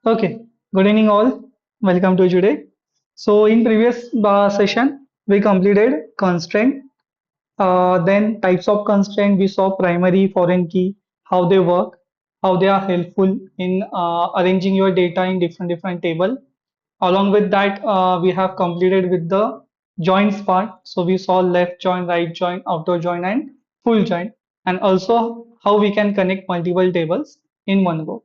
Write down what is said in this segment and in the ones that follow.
Okay, good evening all. Welcome to today. So in previous session, we completed constraint. Then types of constraint. We saw primary, foreign key, how they work, how they are helpful in arranging your data in different table. Along with that, we have completed with the joins part. So we saw left join, right join, outer join, and full join, and also how we can connect multiple tables in one go.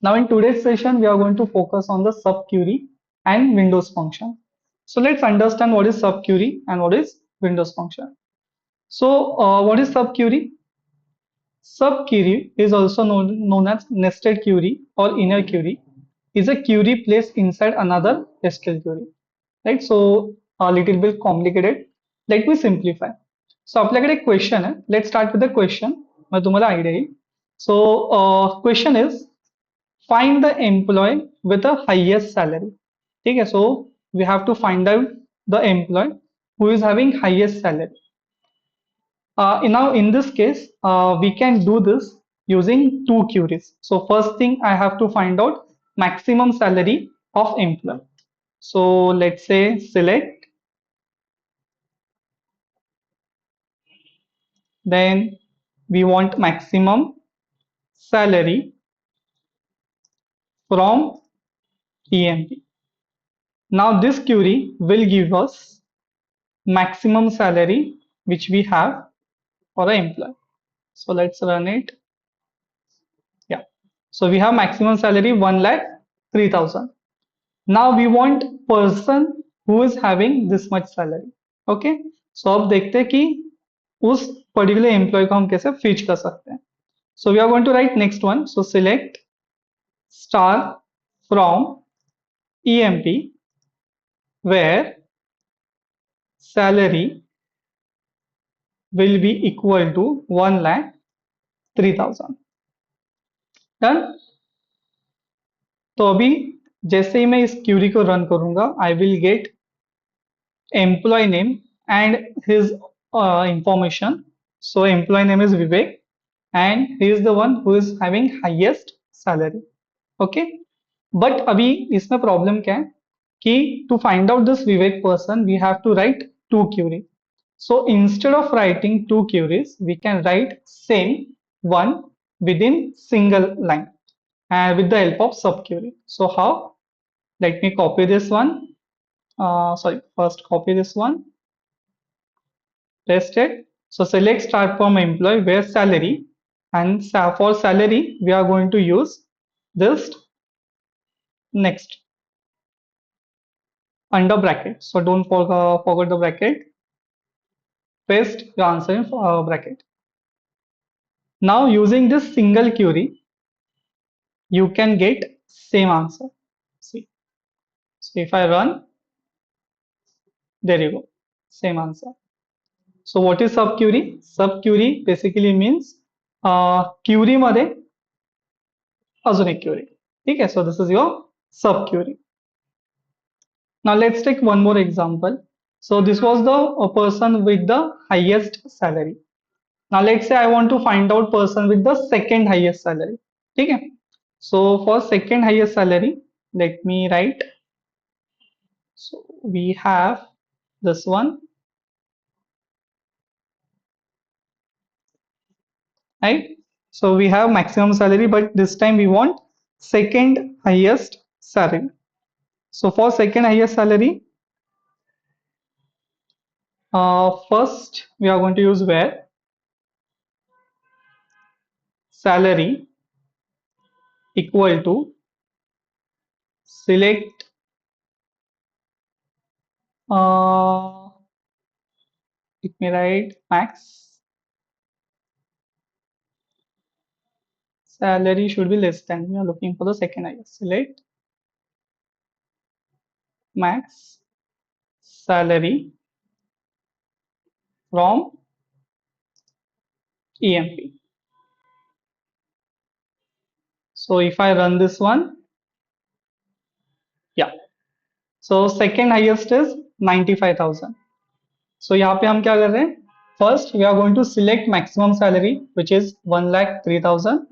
Now in today's session, we are going to focus on the subquery and Windows function. So let's understand what is subquery and what is Windows function. So what is subquery? Subquery is also known as nested query or inner query. Is a query placed inside another SQL query. Right? So a little bit complicated. Let me simplify. So आपल्याकडे एक question है. Let's start with the question. मैं तुम्हाला idea येईल. So question is find the employee with the highest salary. ठीक है, so we have to find out the employee who is having highest salary. Now in this case, we can do this using two queries. So first thing I have to find out maximum salary of employee. So let's say select, then we want maximum salary from EMP. Now this query will give us maximum salary which we have for an employee. So let's run it. Yeah. So we have maximum salary 1,03,000. Now we want person who is having this much salary. Okay. So अब देखते हैं कि उस particular employee को हम कैसे fetch कर सकते हैं. So we are going to write next one. So select star from EMP where salary will be equal to 1,03,000. Done. तो अभी जैसे ही मैं इस क्यूरी को रन करूंगा I will get employee name and his information. So employee name is Vivek and he is the one who is having highest salary. Okay, but अभी इसमें problem क्या है कि to find out this Vivek person we have to write two query. So instead of writing two queries we can write same one within single line and with the help of subquery. So how? Let me copy this one. Sorry, first copy this one, paste it. So select start from employee where salary, and for salary we are going to use this next under bracket. So don't forget the bracket. Paste your answer in bracket. Now using this single query, you can get same answer. See. So if I run, there you go, same answer. So what is subquery? Subquery basically means query मध्ये अजून एक query. ठीक है, so this is your subquery. Now let's take one more example. So this was the person with the highest salary. Now let's say I want to find out person with the second highest salary. ठीक है, so for second highest salary, let me write. So we have this one, right? So we have maximum salary, but this time we want second highest salary. So for second highest salary, first we are going to use where salary equal to select let me write max salary should be less than, we are looking for the second highest. Select max salary from EMP. So if I run this one, yeah, so second highest is 95,000. So यहाँ पे हम क्या कर रहे हैं? First we are going to select maximum salary which is 1,03,000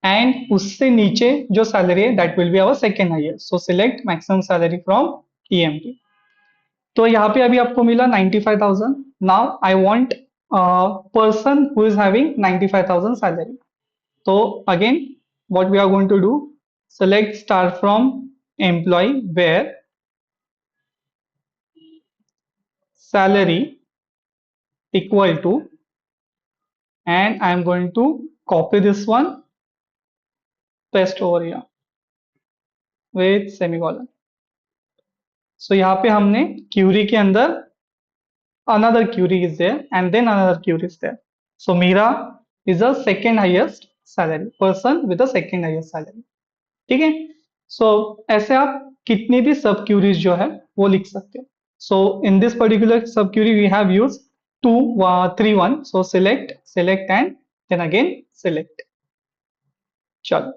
and उससे नीचे जो सैलरी है that will be our second highest. So select maximum salary from EMP. तो यहाँ पे अभी आपको मिला 95,000. Now I want person who is having 95,000 salary. तो again what we are going to do, select star from employee where salary equal to, and I am going to copy this one, paste over here with semicolon. So यहाँ पे हमने Curie के अंदर another query is there and then another query is there. So Mira is the second highest salary person with the second highest salary. ठीक है. सो ऐसे आप कितनी भी सब क्यूरीज जो है वो लिख सकते हो. So in this particular sub query we have use 2 3 1. So select select and then again select. चलो.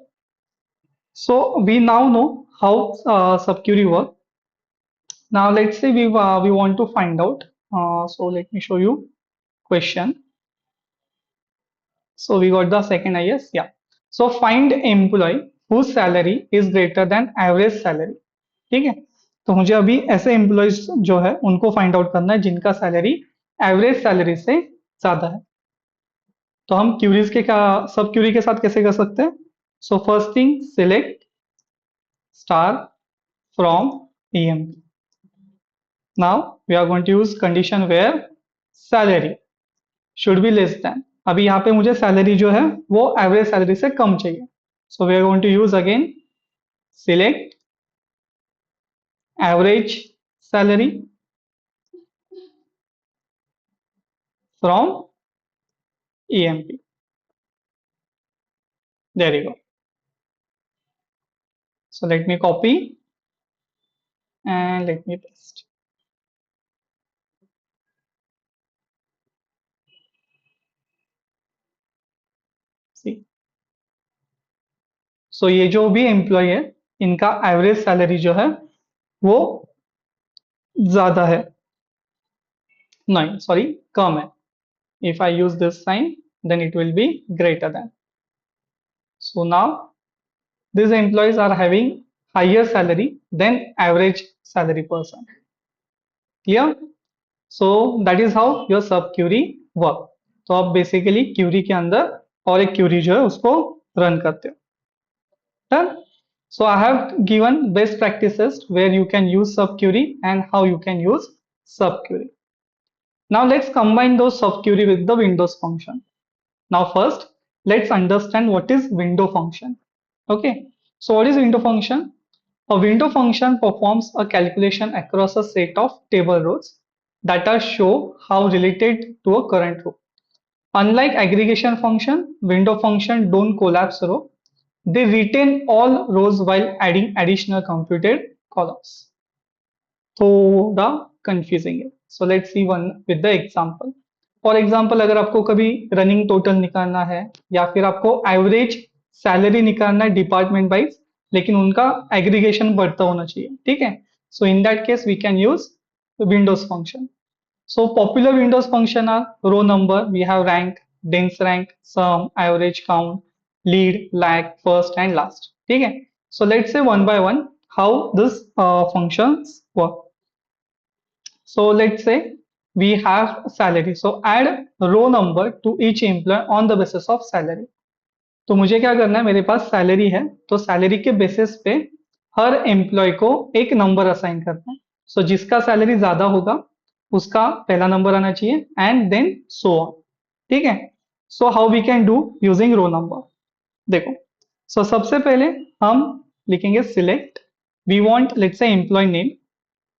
So we now know how sub query work. Now let's say we want to find out. So let me show you question. So we got the second highest. Yeah. So find employee whose salary is greater than average salary. ठीक है. तो मुझे अभी ऐसे employees जो है उनको find out करना है जिनका सैलरी एवरेज सैलरी से ज्यादा है. तो हम क्यूरीज के सब क्यूरी के साथ कैसे कर सकते हैं. So first thing select star from EM. Now we are going to use condition where salary should be less than. अभी यहाँ पे मुझे सैलरी जो है वो एवरेज सैलरी से कम चाहिए. So we are going to use again select average salary from EMP. There you go. So let me copy and let me paste. See. So ये जो भी एम्प्लॉय है इनका एवरेज सैलरी जो है वो ज्यादा है, नहीं सॉरी कम है. If I use this sign then it will be greater than. So now these employees are having higher salary than average salary person. Clear? So that is how your sub query work. तो आप basically Curie के अंदर और एक Curie जो है उसको run करते हो. Done. So I have given best practices where you can use subquery and how you can use subquery. Now let's combine those subquery with the Windows function. Now first, let's understand what is window function. Okay. So what is window function? A window function performs a calculation across a set of table rows that are show how related to a current row. Unlike aggregation function, window function don't collapse row. They retain all rows while adding additional computed columns. थोड़ा confusing है. सो let's C one with the example. For example अगर आपको कभी running total निकालना है या फिर आपको एवरेज सैलरी निकालना है डिपार्टमेंट वाइज, लेकिन उनका एग्रीगेशन बढ़ता होना चाहिए. ठीक है. So in that case we can use windows function. So popular Windows function are row number, we have rank, dense rank, sum, average count, lead, lag, first and last. ठीक है. So let's say one by one how this functions work. So let's say we have salary. So add row number to each employee on the basis of salary. तो मुझे क्या करना है, मेरे पास salary है तो सैलरी के बेसिस पे हर एम्प्लॉय को एक नंबर असाइन करना है. सो जिसका सैलरी ज्यादा होगा उसका पहला नंबर आना चाहिए एंड देन सो ऑन. ठीक है. So how we can do using row number. देखो. सो सबसे पहले हम लिखेंगे select, we want let's say employee name,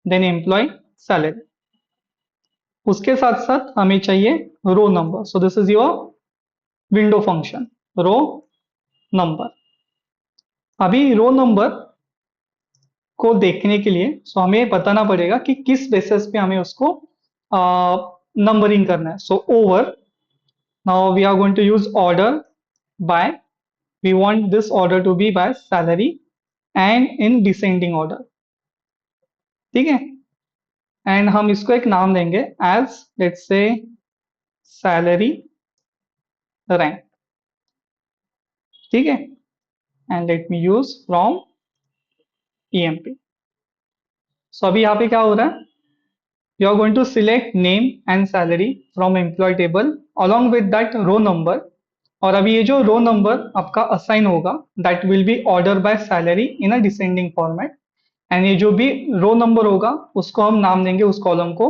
then employee salary. उसके साथ साथ हमें चाहिए row number. So this is your window function, row number. अभी रो नंबर को देखने के लिए सो हमें बताना पड़ेगा कि किस बेसिस पे हमें उसको नंबरिंग करना है. So over, now we are going to use order by, we want this order to be by salary and in descending order. ठीक है. एंड हम इसको एक नाम देंगे as let's say salary rank. ठीक है, and let me use from emp। So अभी यहाँ पे क्या हो रहा है, you are going to select name and salary from employee table along with that row number। और अभी ये जो रो नंबर आपका असाइन होगा that will B order by salary in a descending format. And ये जो भी रो नंबर होगा उसको हम नाम देंगे उस कॉलम को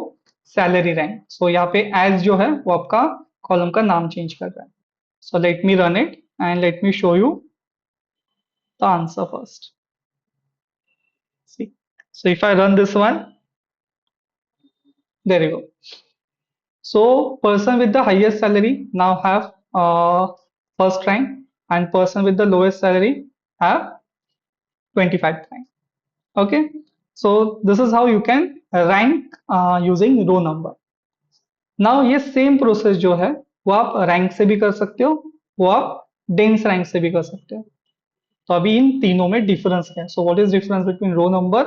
सैलरी रैंक। सो यहाँ पे एज जो है वो आपका कॉलम का नाम चेंज कर रहा है। So let me run it and let me show you the answer first. See, so if I run this one, there you go। So person with the highest salary now have first rank, and person with the lowest salary have 25th rank। Okay, so this is how you can rank using row number। Now ये same process जो है वो आप rank से भी कर सकते हो, वो आप डेंस रैंक से भी कर सकते हो। तो अभी इन तीनों में डिफरेंस क्या है? So what is difference between row number,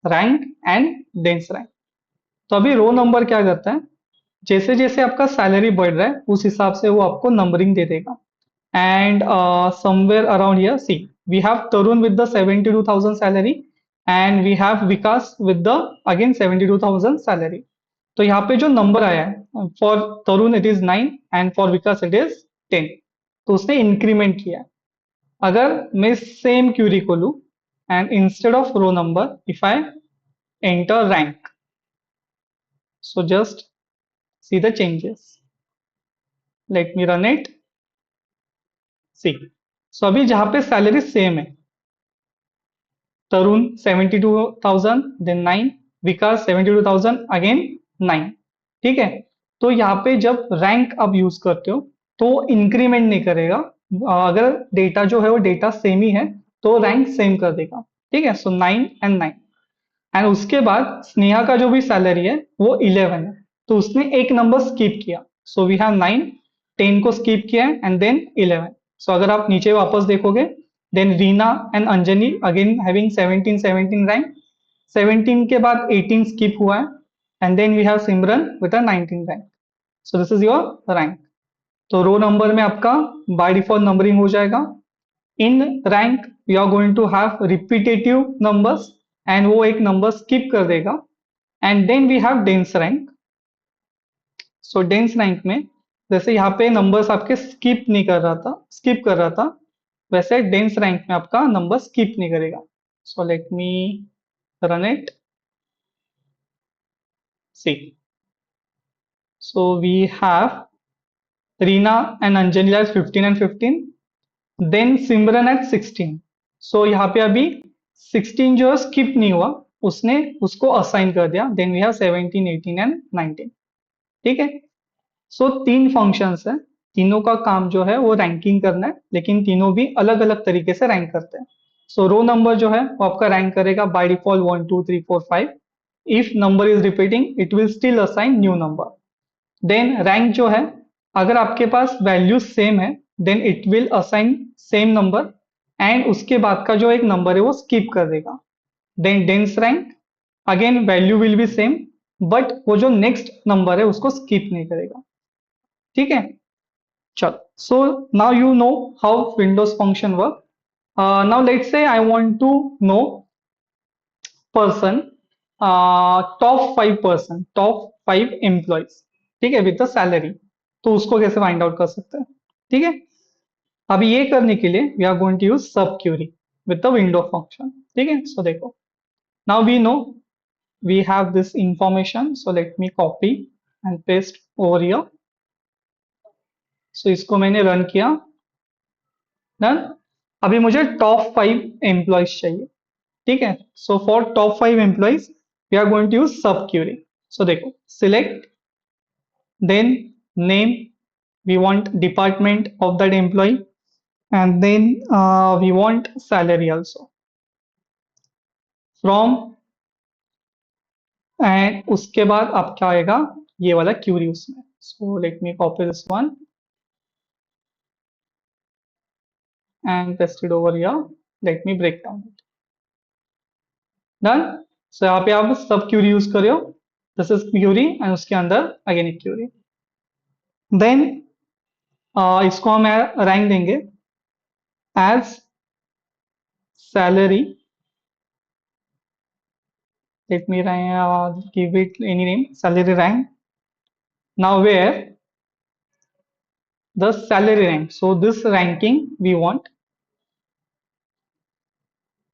rank and dense rank? तो अभी रो नंबर क्या करता है, जैसे जैसे आपका सैलरी बढ़ रहा है उस हिसाब से वो आपको नंबरिंग दे देगा। And somewhere around here see we have Tarun with the 72,000 salary and we have Vikas with the again 72,000 salary. तो यहाँ पे जो नंबर आया है for Tarun it is 9 and for Vikas it is 10। तो उसने इंक्रीमेंट किया। अगर मैं सेम क्यूरी को लूँ and instead of row number if I enter rank, so just see the changes। Let me run it। See, so अभी जहां पे सैलरी सेम है, तरुण 72,000 देन 9, विकास 72,000 अगेन 9। ठीक है, तो यहाँ पे जब रैंक आप यूज करते हो तो इंक्रीमेंट नहीं करेगा। अगर डेटा जो है वो डेटा सेम ही है तो रैंक सेम कर देगा। ठीक है, सो 9 एंड 9। एंड उसके बाद स्नेहा का जो भी सैलरी है वो 11 है, तो उसने एक नंबर स्किप किया। सो वी हैव 9, 10 को स्किप किया एंड देन 11। सो अगर आप नीचे वापस देखोगे then Reena and Anjani again having 17 17 rank, 17 के बाद 18 स्किप हुआ है and then we have Simran with a 19 rank. So this is your rank. तो रो नंबर में आपका बाय डिफॉल्ट नंबरिंग हो जाएगा। In rank you are going to have repetitive numbers and वो एक नंबर स्किप कर देगा। And then we have dense rank. So dense rank में जैसे यहाँ पे नंबर्स आपके स्किप कर रहा था, वैसे डेंस रैंक में आपका नंबर स्किप नहीं करेगा। So let me run it. See, so we have Reena and Anjali as 15 and 15, then Simran at 16। So यहाँ पे अभी 16 जो है स्किप नहीं हुआ, उसने उसको असाइन कर दिया। Then we have 17 18 and 19। ठीक है, सो तीन फंक्शंस है, तीनों का काम जो है वो रैंकिंग करना है, लेकिन तीनों भी अलग अलग तरीके से रैंक करते हैं। सो रो नंबर जो है वो आपका रैंक करेगा by default 1 2 3 4 5। If number is repeating it will still assign new number. Then rank जो है अगर आपके पास वैल्यूज सेम है then it will assign same number and उसके बाद का जो एक नंबर है वो स्किप कर देगा। Then dense rank again value will be same but वो जो नेक्स्ट नंबर है उसको स्किप नहीं करेगा। ठीक है, चलो। So now you know how windows function work. Now let's say I want to know person, top 5 employees, ठीक है, विद द सैलरी। तो उसको कैसे फाइंड आउट कर सकते हैं? ठीक है, अभी ये करने के लिए we are going to use sub query with the window function. ठीक है, सो देखो now we know we have this information. So let me copy and paste over here. So इसको मैंने रन किया, डन। अभी मुझे टॉप 5 एम्प्लॉयज चाहिए। ठीक है, so for top 5 employees we are going to use sub query. So देखो select, then name, we want department of that employee, and then we want salary also from, and उसके बाद आपका आएगा ये वाला क्यूरी उसमें। so let me copy this one and paste it over here। let me break down it। done। so यहाँ पे आप सब क्यूरी यूज कर रहे हो, दिस इज क्यूरी एंड उसके अंदर अगेन एक क्यूरी। देन इसको हम रैंक देंगे as salary. Let me give it any name, salary rank. Now where the salary rank, so this ranking we want,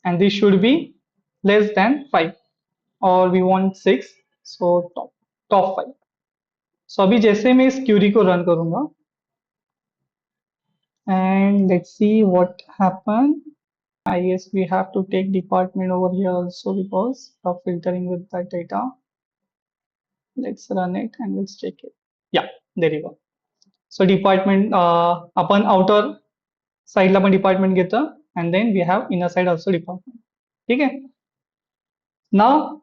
and this should be less than 5 or we want 6, so top 5. So अभी जैसे मैं इस Curie को run करूंगा and let's see what happened. I guess we have to take department over here also because of filtering with that data. Let's run it and let's check it. Yeah, there you go. So department आपण outer side ला पण department घेतं and then we have inner side also department. ठीक है. Now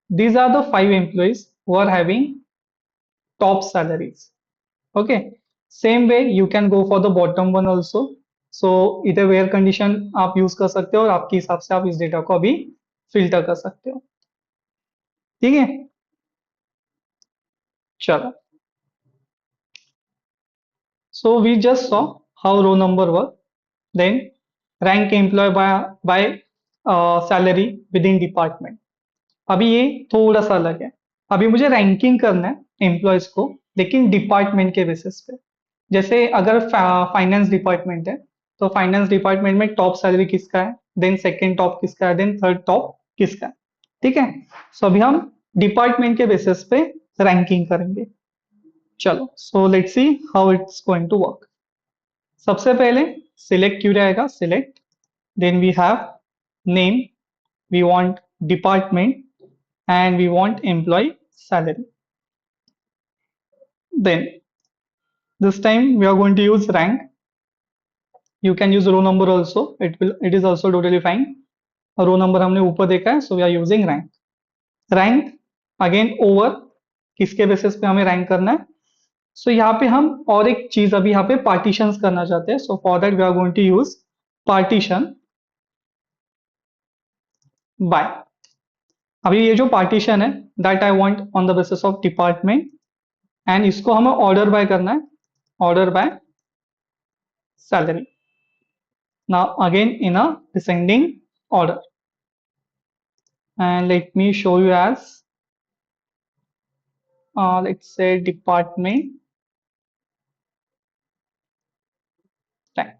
these are the 5 employees who are having top salaries. Okay. Same way you can go for the bottom one also. So इधर where condition आप use कर सकते हो और आपके हिसाब से आप इस डेटा को अभी फिल्टर कर सकते हो. ठीक है. चलो. So we just saw how row number work, then rank employee by salary within department. अभी ये थोड़ा सा अलग है. अभी मुझे रैंकिंग करना है एम्प्लॉयज को, लेकिन डिपार्टमेंट के बेसिस पे. जैसे अगर फाइनेंस डिपार्टमेंट है तो फाइनेंस डिपार्टमेंट में टॉप सैलरी किसका है, देन सेकंड टॉप किसका है, देन थर्ड टॉप किसका है. ठीक है. सो अभी हम डिपार्टमेंट के बेसिस पे रैंकिंग करेंगे. चलो. So let's see how it's going to work. सबसे पहले सिलेक्ट क्यूरी आएगा, select, then we have name, we want department, and we want employee salary. Then this time we are going to use rank. You can use row number also, it is also totally fine. row number हमने ऊपर देखा है, so we are using rank again over किसके basis पे हमें rank करना है. सो यहाँ पे हम और एक चीज अभी यहाँ पे पार्टीशंस करना चाहते हैं. So for that we are going to use partition by. अभी ये जो पार्टीशन है that I want on the basis of department, and इसको हमें ऑर्डर बाय करना है, order by salary. Now again in a descending order, and let me show you as let's say department rank.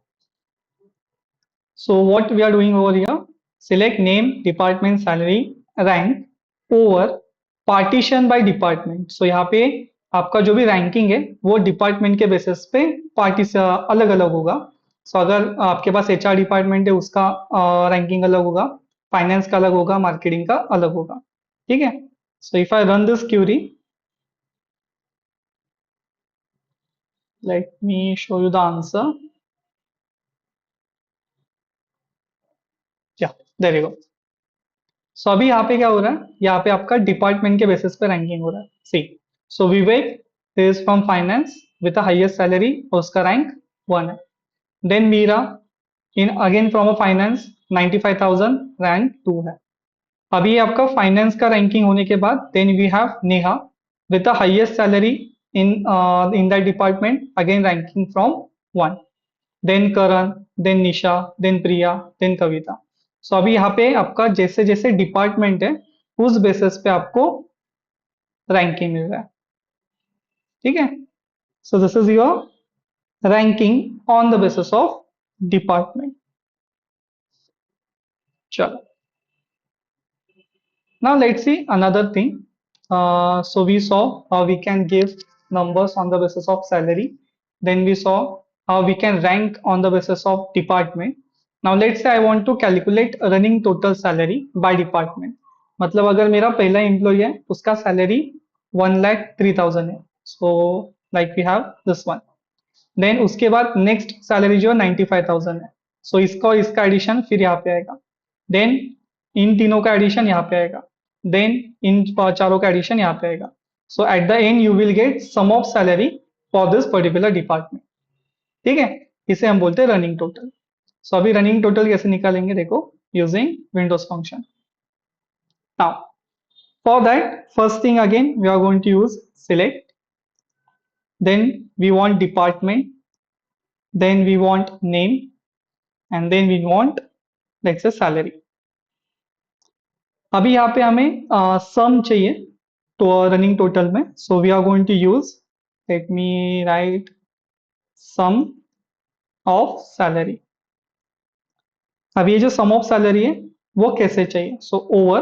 So what we are doing over here, select name, department, salary, rank over partition by department. So यहाँ पे आपका जो भी ranking है वो department के basis पे अलग अलग होगा. सो अगर आपके पास एचआर डिपार्टमेंट है उसका रैंकिंग अलग होगा, फाइनेंस का अलग होगा, मार्केटिंग का अलग होगा. ठीक है. So if I run this query, let me show you the answer. Yeah, there you go. सो अभी यहाँ पे क्या हो रहा है, यहाँ पे आपका डिपार्टमेंट के बेसिस पे रैंकिंग हो रहा है. See, so Vivek is from finance with the highest salary और उसका रैंक 1 है. Then Meera in again from a finance 95,000, rank 2 है. अभी ये आपका फाइनेंस का रैंकिंग होने के बाद then we have Neha with the highest salary in in that department, again ranking from 1. Then Karan, then Nisha, then Priya, then Kavita. So अभी यहाँ पे आपका जैसे जैसे डिपार्टमेंट है उस बेसिस पे आपको रैंकिंग मिल रहा है. ठीक है. सो this is your ranking on the basis of department. चलो. Now let's see another thing. So we saw how we can give numbers on the basis of salary. Then we saw how we can rank on the basis of department. Now let's say I want to calculate running total salary by department. मतलब अगर मेरा पहला employ है उसका salary 1,03,000 है. So like we have this one. Then उसके बाद next salary जो है 95,000 है. सो इसका और इसका एडिशन फिर यहाँ पे आएगा. देन इन तीनों का एडिशन यहाँ पे आएगा. देन इन चारों का एडिशन यहाँ पे आएगा. So at the end you will get sum of salary for this particular department. ठीक है. इसे हम बोलते हैं रनिंग टोटल. सो अभी रनिंग टोटल कैसे निकालेंगे देखो, using windows function. Now for that first thing again we are going to use select, then we want department, then we want name, and then we want let's say salary. अभी यहाँ पे हमें सम चाहिए तो running total में, so we are going to use, let me write sum of salary. अब ये जो सम ऑफ सैलरी है वो कैसे चाहिए, सो ओवर,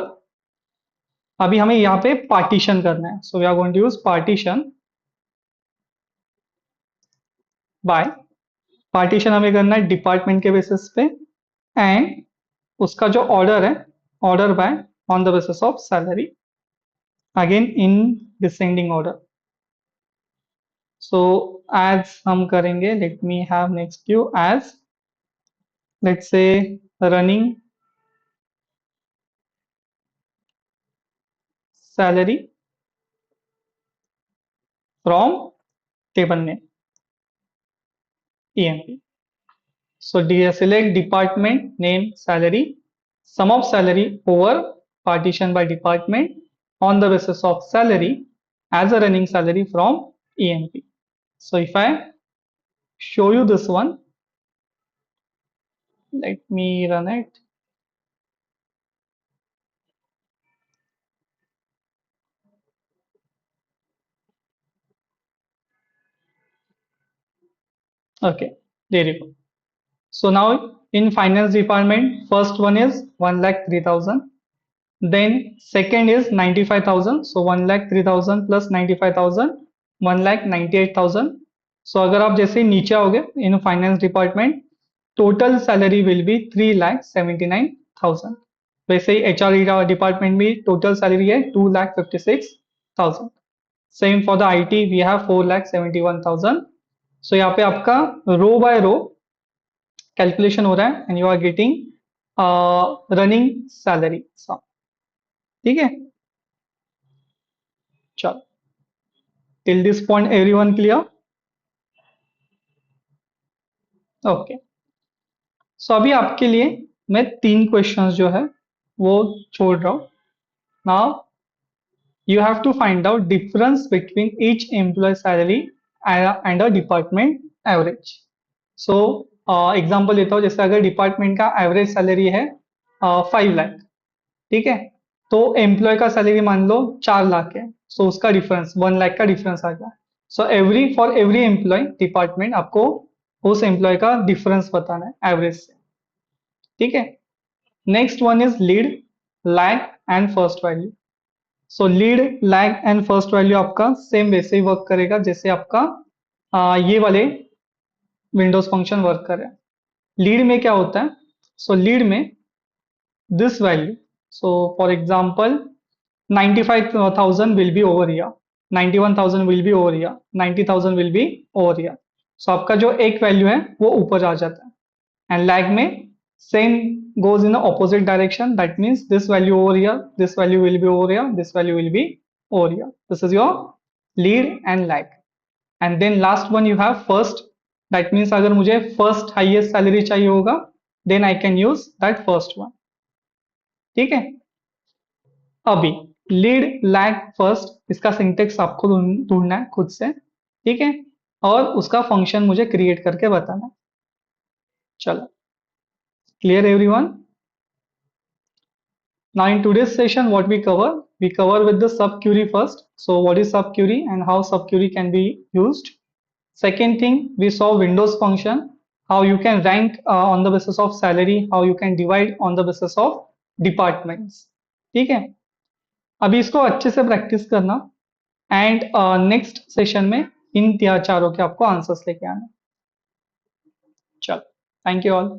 अभी हमें यहाँ पे पार्टीशन करना है, so we are going to use partition by. Partition हमें करना है डिपार्टमेंट के बेसिस पे, एंड उसका जो ऑर्डर है, order by on the basis of salary, again in descending order. So as हम करेंगे, let me have next Q as let's say running salary from table name EMP. So select department name salary, sum of salary over partition by department on the basis of salary as a running salary from EMP. So if I show you this one, let me run it. Okay, there you go. So now in finance department, first one is 1,03,000. Then second is 95,000. So 1,03,000 plus 95,000, 1,98,000. So अगर आप जैसे नीचे आओगे in finance department, total salary will be 3,79,000. वैसे ही HR department भी total salary है 2,56,000. Same for the IT we have 4,71,000. So यहाँ पे आपका रो बाय रो कैलकुलेशन हो रहा है and you are getting running salary. ठीक है, चलो till this point everyone clear? Okay, so अभी आपके लिए मैं 3 क्वेश्चंस जो है वो छोड़ रहा हूं. Now you have to find out difference between each employee salary and a department average. So example देता हूँ, जैसे अगर डिपार्टमेंट का एवरेज सैलरी है 5 लाख, ठीक है, तो एम्प्लॉय का सैलरी मान लो 4 लाख है, सो उसका डिफरेंस 1 लाख का डिफरेंस आ गया. So for every employee department आपको उस एम्प्लॉय का डिफरेंस बताना है एवरेज से. ठीक है, next one is lead, lag and first value. So lead, lag and first value आपका सेम वैसे ही वर्क करेगा जैसे आपका ये वाले विंडोज फंक्शन वर्क कर रहे हैं. लीड में क्या होता है, सो लीड में this value, so for example 95,000 will be over here, 91,000 will be over here, 90,000 will be over here. So आपका जो एक वैल्यू है वो ऊपर आ जाता है. एंड लैग में same goes in the opposite direction, that means this value over here, this value will be over here, this value will be over here. This is your lead and lag. And then last one you have first, that means अगर मुझे first highest salary चाहिए होगा then I can use that first one. ठीक है, अभी lead, lag, first, इसका syntax आपको ढूंढना है खुद से. ठीक है, और उसका फंक्शन मुझे क्रिएट करके बताना है. चलो, clear everyone? Now in today's session what we cover with the subquery first. So what is subquery and how subquery can be used. Second thing, we saw Windows function, how you can rank on the basis of salary, how you can divide on the basis of departments. ठीक है, अभी इसको अच्छे से practice करना and next session में इन चारों के आपको आंसर्स लेके आना. चलो, थैंक यू ऑल.